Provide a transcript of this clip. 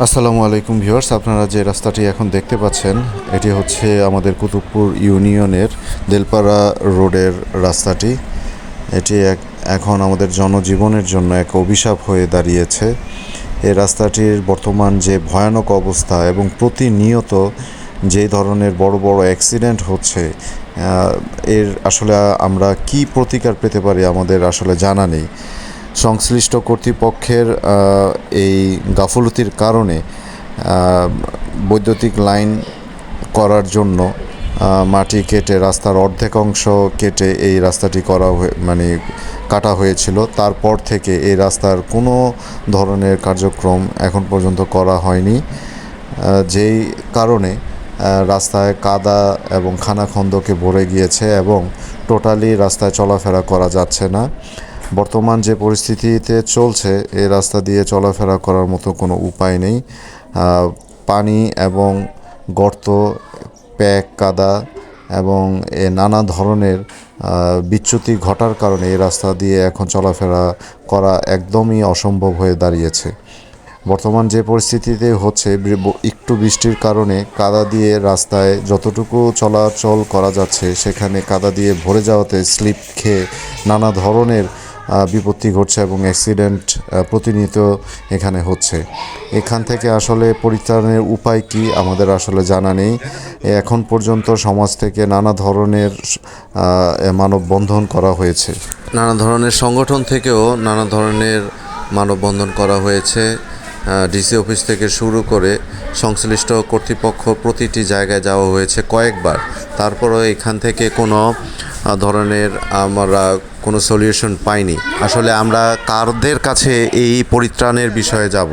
আসসালামু আলাইকুম ভিউয়ার্স, আপনারা যে রাস্তাটি এখন দেখতে পাচ্ছেন এটি হচ্ছে আমাদের কুতুবপুর ইউনিয়নের দেলপাড়া রোডের রাস্তাটি। এটি এখন আমাদের জনজীবনের জন্য এক অভিশাপ হয়ে দাঁড়িয়েছে। এই রাস্তাটির বর্তমান যে ভয়ানক অবস্থা এবং প্রতিনিয়ত যে ধরনের বড় বড় অ্যাক্সিডেন্ট হচ্ছে, এর আসলে আমরা কি প্রতিকার পেতে পারি আমাদের আসলে জানা নেই। সংশ্লিষ্ট কর্তৃপক্ষের এই গাফলতির কারণে বৈদ্যুতিক লাইন করার জন্য মাটি কেটে রাস্তার অর্ধেক অংশ কেটে এই রাস্তাটি কাটা হয়েছিল। তারপর থেকে এই রাস্তার কোনো ধরনের কার্যক্রম এখন পর্যন্ত করা হয়নি, যেই কারণে রাস্তায় কাদা এবং খানাখন্দকে ভরে গিয়েছে এবং টোটালি রাস্তায় চলাফেরা করা যাচ্ছে না। বর্তমান যে পরিস্থিতিতে চলছে, এই রাস্তা দিয়ে চলাফেরা করার মতো কোনো উপায় নেই। পানি এবং গর্ত, প্যাক, কাদা এবং নানা ধরনের বিচ্যুতি ঘটার কারণে এই রাস্তা দিয়ে এখন চলাফেরা করা একদমই অসম্ভব হয়ে দাঁড়িয়েছে। বর্তমান যে পরিস্থিতিতে হচ্ছে, একটু বৃষ্টির কারণে কাদা দিয়ে রাস্তায় যতটুকু চলাচল করা যাচ্ছে সেখানে কাদা দিয়ে ভরে যাওয়াতে স্লিপ খেয়ে নানা ধরনের বিপত্তি ঘটছে এবং অ্যাক্সিডেন্ট প্রতিনিয়ত এখানে হচ্ছে। এখান থেকে আসলে পরিত্রাণের উপায় কি আমাদের আসলে জানা নেই। এখন পর্যন্ত সমাজ থেকে নানা ধরনের মানববন্ধন করা হয়েছে, নানা ধরনের সংগঠন থেকেও নানা ধরনের মানববন্ধন করা হয়েছে। ডিসি অফিস থেকে শুরু করে সংশ্লিষ্ট কর্তৃপক্ষ প্রতিটি জায়গায় যাওয়া হয়েছে কয়েকবার। তারপরেও এখান থেকে কোনো ধরনের আমরা কোনো সলিউশন পাইনি। আসলে আমরা কারদের কাছে এই পরিত্রাণের বিষয়ে যাব?